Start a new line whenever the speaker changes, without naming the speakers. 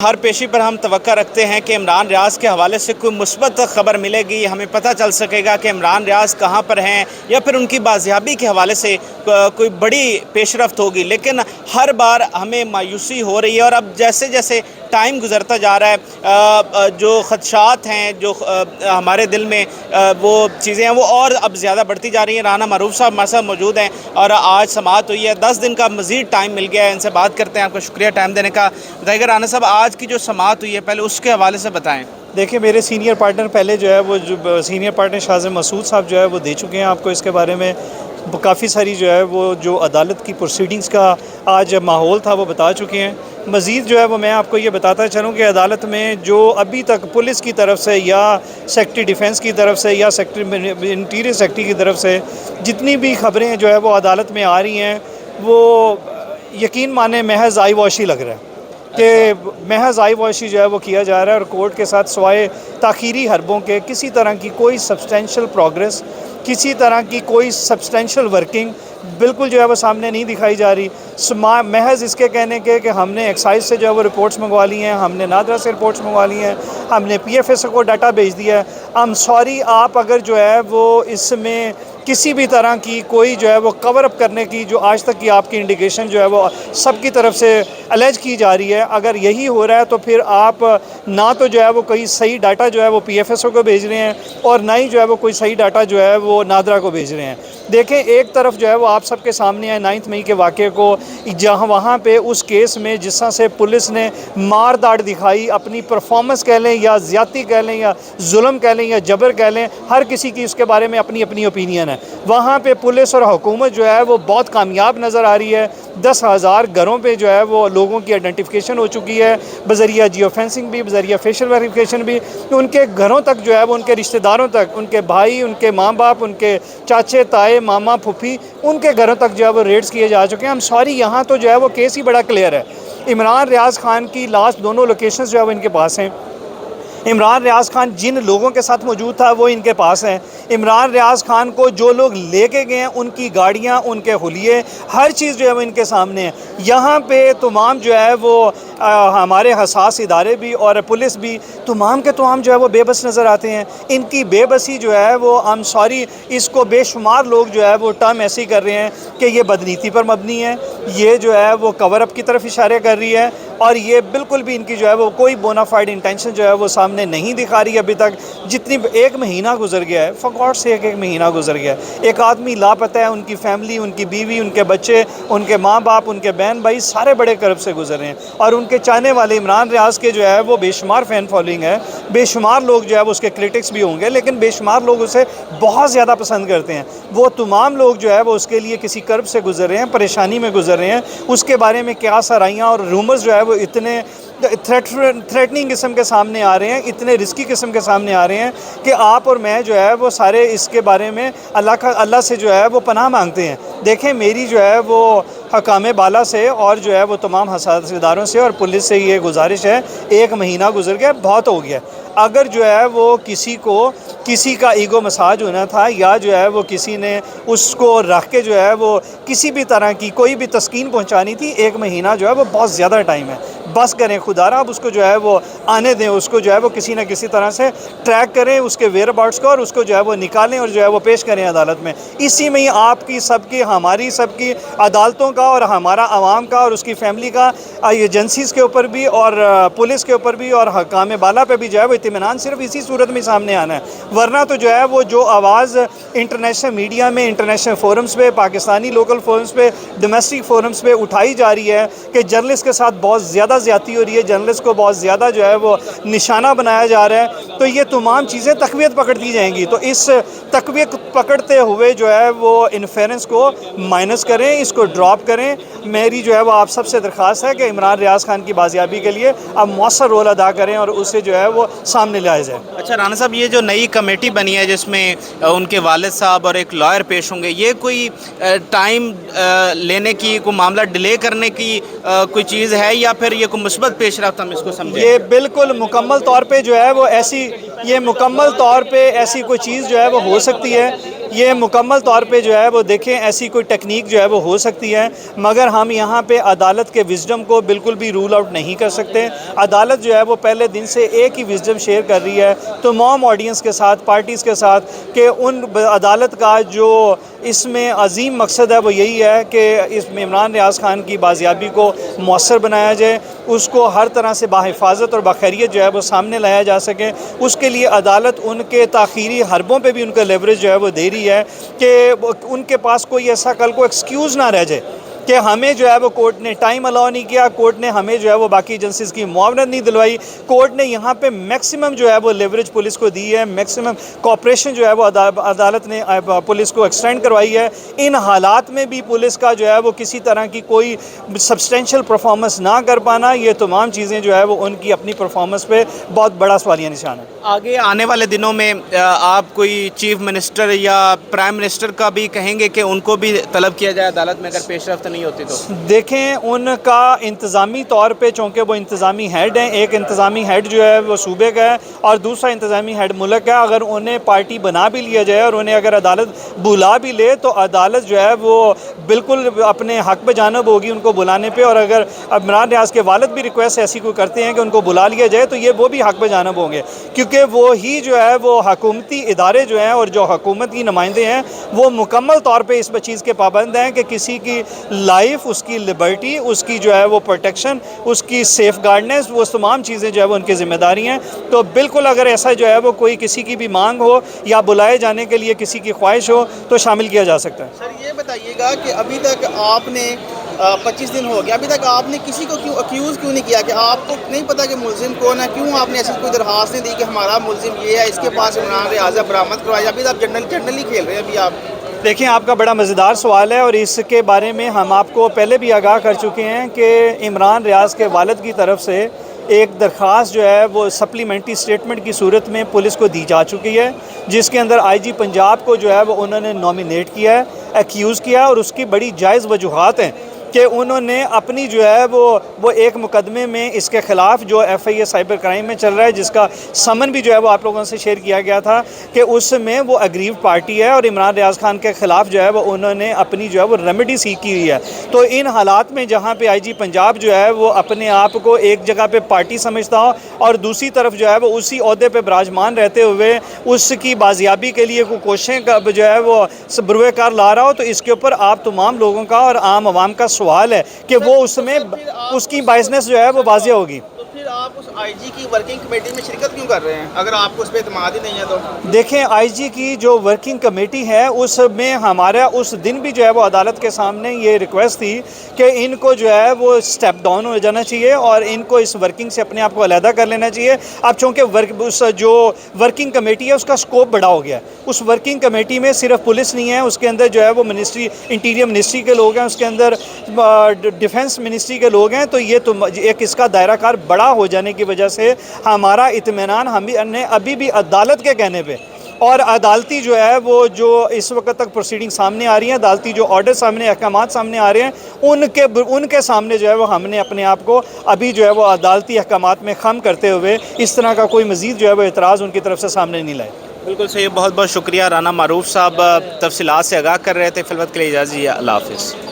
हर पेशी पर हम तवक्का रखते हैं कि इमरान रियाज के हवाले से कोई मुस्बत खबर मिलेगी, हमें पता चल सकेगा कि इमरान रियाज कहाँ पर हैं या फिर उनकी बाजियाबी के हवाले से कोई बड़ी पेशरफ्त होगी। लेकिन हर बार हमें मायूसी हो रही है और अब जैसे जैसे टाइम गुजरता जा रहा है जो ख़दशात हैं जो हमारे दिल में वो चीज़ें हैं वो और अब ज़्यादा बढ़ती जा रही हैं। राना मरूफ साहब हमारे साथ मौजूद हैं और आज समाअत हुई है, 10 दिन का मज़ीद टाइम मिल गया है, इनसे बात करते हैं। आपका शुक्रिया टाइम देने का। बताइएगा राना साहब, आज की जो समाअत हुई है पहले उसके हवाले से बताएं।
देखिए, मेरे सीनियर पार्टनर पहले जो है वो जो सीनियर पार्टनर शाहज़ मसूद साहब जो है वो दे चुके हैं आपको इसके बारे में काफ़ी सारी जो है वो जो अदालत की प्रोसीडिंग्स का आज माहौल था वो बता चुके हैं। मज़ीद जो है वो मैं आपको ये बताता चलूँ कि अदालत में जो अभी तक पुलिस की तरफ से या सेक्रेटरी डिफेंस की तरफ से या सेक्रेटरी इंटीरियर सेक्रेटरी की तरफ से जितनी भी खबरें जो है वो अदालत में आ रही हैं वो यकीन माने महज आई वॉशी लग रहा है कि महज आई वॉशी जो है वो किया जा रहा है और कोर्ट के साथ सिवाय ताख़ीरी हरबों के किसी तरह की कोई सब्सटेंशियल प्रोग्रेस, किसी तरह की कोई सब्सटेंशियल वर्किंग बिल्कुल जो है वो सामने नहीं दिखाई जा रही। महज इसके कहने के कि हमने एक्साइज से जो है वो रिपोर्ट्स मंगवा ली हैं, हमने नादरा से रिपोर्ट्स मंगवा ली हैं, हमने PFS को डाटा भेज दिया है। आई एम सॉरी, आप अगर जो है वो इसमें किसी भी तरह की कोई जो है वो कवर अप करने की जो आज तक की आपकी इंडिकेशन जो है वो सबकी तरफ से अलेज की जा रही है, अगर यही हो रहा है तो फिर आप ना तो जो है वो कोई सही डाटा जो है वो PFSO को भेज रहे हैं और ना ही जो है वो कोई सही डाटा जो है वो नादरा को भेज रहे हैं। देखें, एक तरफ जो है वो आप सबके सामने है 9 मई के वाक़े को, जहाँ वहाँ पे उस केस में जिस तरह से पुलिस ने मार दाड़ दिखाई, अपनी परफॉर्मेंस कह लें या ज़्यादती कह लें या जुल्म कह लें या जबर कह लें, हर किसी की उसके बारे में अपनी अपनी ओपिनियन है। वहाँ पे पुलिस और हुकूमत जो है वो बहुत कामयाब नज़र आ रही है। 10,000 घरों पे जो है वो लोगों की आइडेंटिफिकेशन हो चुकी है बज़रिया जियो फेंसिंग भी, बज़रिया फेशियल वेरिफिकेशन भी। उनके घरों तक जो है वो उनके रिश्तेदारों तक, उनके भाई, उनके माँ बाप, उनके चाचे ताए, मामा फूफी, उनके घरों तक जो है वो रेड्स किए जा चुके हैं। हम सॉरी, यहाँ तो जो है वो केस ही बड़ा क्लियर है। इमरान रियाज खान की लास्ट दोनों लोकेशंस जो है वो इनके पास हैं। इमरान रियाज खान जिन लोगों के साथ मौजूद था वो इनके पास हैं। इमरान रियाज खान को जो लोग लेके गए हैं उनकी गाड़ियां, उनके हुलिये, हर चीज़ जो है वो इनके सामने है। यहाँ पे तमाम जो है वो हमारे हसास इदारे भी और पुलिस भी तमाम के तमाम जो है वो बेबस नज़र आते हैं। इनकी बेबसी जो है वो आई एम सॉरी, इसको बेशुमार लोग जो है वो टर्म ऐसी कर रहे हैं कि ये बदनीति पर मबनी है, ये जो है वो कवर अप की तरफ इशारे कर रही है और ये बिल्कुल भी इनकी जो है वो कोई बोनाफाइड इंटेंशन जो है वो सामने नहीं दिखा रही है अभी तक। जितनी एक महीना गुजर गया है, फॉर गॉड से एक महीना गुजर गया है, एक आदमी लापता है, उनकी फैमिली, उनकी बीवी, उनके बच्चे, उनके माँ बाप, उनके बहन भाई सारे बड़े कर्ब से गुजर रहे हैं और उनके चाहने वाले इमरान रियाज के जो है वो बेशुमार फ़ैन फॉलोइंग है। बेशुमार लोग जो है वो उसके क्रिटिक्स भी होंगे, लेकिन बेशुमार लोग उसे बहुत ज़्यादा पसंद करते हैं। वो तमाम लोग जो है वो उसके लिए किसी कर्ब से गुजर रहे हैं, परेशानी में गुजर रहे हैं। उसके बारे में क्या सराइयाँ और रूमर्स जो है वो इतने थ्रेटनिंग किस्म के सामने आ रहे हैं, इतने रिस्की किस्म के सामने आ रहे हैं कि आप और मैं जो है वो सारे इसके बारे में अल्लाह से जो है वो पनाह मांगते हैं। देखें, मेरी जो है वो हकाम बाला से और जो है वो तमाम हसास इदारों से और पुलिस से ये गुजारिश है, एक महीना गुजर गया, बहुत हो गया। अगर जो है वो किसी को किसी का ईगो मसाज होना था या जो है वो किसी ने उसको रख के जो है वो किसी भी तरह की कोई भी तस्कीन पहुंचानी थी, एक महीना जो है वो बहुत ज़्यादा टाइम है। बस करें खुदारा, अब उसको जो है वो आने दें, उसको जो है वो किसी न किसी तरह से ट्रैक करें उसके वेयर अबाउट्स को और उसको जो है वो निकालें और जो है वो पेश करें अदालत में। इसी में ही आपकी सबकी, हमारी सबकी अदालतों का और हमारा आवाम का और उसकी फैमिली का एजेंसीज़ के ऊपर भी और पुलिस के ऊपर भी और हकाम बाला पे भी जो है वो इत्मीनान सिर्फ इसी सूरत में सामने आना है। वरना तो जो है वो जो आवाज़ इंटरनेशनल मीडिया में, इंटरनेशनल फोरम्स पे, पाकिस्तानी लोकल फोरम्स पे, डोमेस्टिक फोरम्स पे उठाई जा रही है कि जर्नलिस्ट के साथ बहुत ज़्यादा ज़्यादती हो रही है, जर्नलिस्ट को बहुत ज़्यादा जो है वो निशाना बनाया जा रहा है, तो ये तमाम चीज़ें तक़वियत पकड़ती जाएंगी। तो इस तक़वियत पकड़ते हुए जो है वो इन्फेरेंस को माइनस करें, इसको ड्रॉप करें। मेरी जो है वो आप सबसे दरख्वास्त है कि इमरान रियाज खान की बाजियाबी के लिए अब मौसर रोल अदा करें और उसे जो है वो सामने लाया जाए।
अच्छा राना साहब, ये जो नई कमेटी बनी है जिसमें उनके वालिद साहब और एक लॉयर पेश होंगे, ये कोई टाइम लेने की, कोई मामला डिले करने की कोई चीज़ है या फिर ये कोई मुस्बत पेशरफ्त हम इसको समझें?
ये बिल्कुल मुकम्मल तौर पे जो है वो ऐसी, ये मुकम्मल तौर पे ऐसी कोई चीज़ जो है वो हो सकती है ये मुकम्मल तौर पे जो है वो देखें, ऐसी कोई टेक्निक जो है वो हो सकती है, मगर हम यहाँ पे अदालत के विजडम को बिल्कुल भी रूल आउट नहीं कर सकते। अदालत जो है वो पहले दिन से एक ही विजडम शेयर कर रही है तमाम ऑडियंस के साथ, पार्टीज़ के साथ, कि उन अदालत का जो इसमें अजीम मकसद है वो यही है कि इसमें इमरान रियाज खान की बाजियाबी को मौसर बनाया जाए, उसको हर तरह से बाहिफाजत और बखैरियत जो है वो सामने लाया जा सके। उसके लिए अदालत उनके ताख़ीरी हरबों पे भी उनका लेवरेज जो है वो दे रही है कि उनके पास कोई ऐसा कल को एक्सक्यूज़ ना रह जाए कि हमें जो है वो कोर्ट ने टाइम अलाउ नहीं किया, कोर्ट ने हमें जो है वो बाकी एजेंसीज़ की मुआवनत नहीं दिलवाई। कोर्ट ने यहाँ पे मैक्सिमम जो है वो लेवरेज पुलिस को दी है, मैक्सिमम कोऑपरेशन जो है वो अदालत ने पुलिस को एक्सटेंड करवाई है। इन हालात में भी पुलिस का जो है वो किसी तरह की कोई सब्सटेंशियल परफॉर्मेंस ना कर पाना, ये तमाम चीज़ें जो है वो उनकी अपनी परफॉर्मेंस पे बहुत बड़ा सवालिया निशान है।
आगे आने वाले दिनों में आप कोई चीफ मिनिस्टर या प्राइम मिनिस्टर का भी कहेंगे कि उनको भी तलब किया जाए अदालत में अगर पेशरफ्त नहीं होती तो?
देखें, उनका इंतज़ामी तौर पे, चूँकि वो इंतज़ामी हेड हैं, एक इंतज़ामी हेड जो है वो सूबे का है और दूसरा इंतज़ामी हेड मुल्क है, अगर उन्हें पार्टी बना भी लिया जाए और उन्हें अगर अदालत बुला भी ले तो अदालत जो है वो बिल्कुल अपने हक़ पे जानब होगी उनको बुलाने पे। और अगर इमरान रियाज के वालिद भी रिक्वेस्ट ऐसी कोई करते हैं कि उनको बुला लिया जाए तो ये वो भी हक़ पे जानब होंगे, क्योंकि वो ही जो है वो हुकूमती इदारे जो हैं और जो हुकूमत की नुमाइंदे हैं वो मुकम्मल तौर पर इस चीज़ के पाबंद हैं कि किसी की लाइफ, उसकी लिबर्टी, उसकी जो है वो प्रोटेक्शन, उसकी सेफ गार्डनेस, वो तमाम चीज़ें जो है वो उनकी ज़िम्मेदारी हैं। तो बिल्कुल अगर ऐसा जो है वो कोई किसी की भी मांग हो या बुलाए जाने के लिए किसी की ख्वाहिश हो तो शामिल किया जा सकता है।
सर ये बताइएगा कि अभी तक आपने 25 दिन हो गया, अभी तक आपने किसी को क्यों अक्यूज़ क्यों नहीं किया कि आपको नहीं पता कि मुलजिम कौन है? क्यों आपने ऐसी कोई दरख्वास्त नहीं दी कि हमारा मुलजिम ये है, इसके पास इमरान रियाज बरामद करवाया? अभी तो आप जनरली खेल रहे हैं अभी आप।
देखिए, आपका बड़ा मज़ेदार सवाल है और इसके बारे में हम आपको पहले भी आगाह कर चुके हैं कि इमरान रियाज के वालिद की तरफ से एक दरख्वास्त जो है वो सप्लीमेंट्री स्टेटमेंट की सूरत में पुलिस को दी जा चुकी है, जिसके अंदर आईजी पंजाब को जो है वो उन्होंने नॉमिनेट किया है, एक्यूज़ किया, और उसकी बड़ी जायज़ वजूहात हैं कि उन्होंने अपनी जो है वो एक मुकदमे में इसके ख़िलाफ़ जो FIA साइबर क्राइम में चल रहा है, जिसका समन भी जो है वो आप लोगों से शेयर किया गया था, कि उसमें वो अग्रीव पार्टी है और इमरान रियाज खान के ख़िलाफ़ जो है वो उन्होंने अपनी जो है वो रेमेडी सीख की हुई है। तो इन हालात में जहाँ पे IG पंजाब जो है वो अपने आप को एक जगह पे पार्टी समझता हो और दूसरी तरफ जो है वो उसी ओहदे पे विराजमान रहते हुए उसकी बाजियाबी के लिए कोई कोशिशें जो है वो बरूए कार ला रहा हो, तो इसके ऊपर आप तमाम लोगों का और आम आवाम का सवाल है कि वो उसमें उसकी बाइसनेस जो है वो वाज़िया होगी।
तो फिर आप उस IG की वर्किंग कमेटी में शिरकत क्यों कर रहे हैं अगर आपको उस पर एतमाद ही नहीं है तो?
देखें, IG की जो वर्किंग कमेटी है उसमें हमारा उस दिन भी जो है वो अदालत के सामने ये रिक्वेस्ट थी कि इनको जो है वो स्टेप डाउन हो जाना चाहिए और इनको इस वर्किंग से अपने आप को अलहदा कर लेना चाहिए। अब चूँकि उस जो वर्किंग कमेटी है उसका स्कोप बड़ा हो गया है, उस वर्किंग कमेटी में सिर्फ पुलिस नहीं है, उसके अंदर जो है वो मिनिस्ट्री, इंटीरियर मिनिस्ट्री के लोग हैं, उसके अंदर डिफेंस मिनिस्ट्री के लोग हैं। तो ये तो एक इसका दायरा कार बड़ा हो जाने की वजह से हमारा इत्मीनान हमने अभी भी अदालत के कहने पे और अदालती जो है वो जो इस वक्त तक प्रोसीडिंग सामने आ रही हैं, अदालती जो ऑर्डर सामने, अहकामात सामने आ रहे हैं, उनके सामने जो है वो हमने अपने आप को अभी जो है वो अदालती अहकामात में खम करते हुए इस तरह का कोई मज़ीद जो है वो एतराज़ उनकी तरफ से सामने नहीं लाए।
बिल्कुल सही, बहुत बहुत शुक्रिया राना मारूफ साहब, तफसीलात से आगाह कर रहे थे। फिलवत के लिए इजाज़त, अल्लाह हाफ़िज़।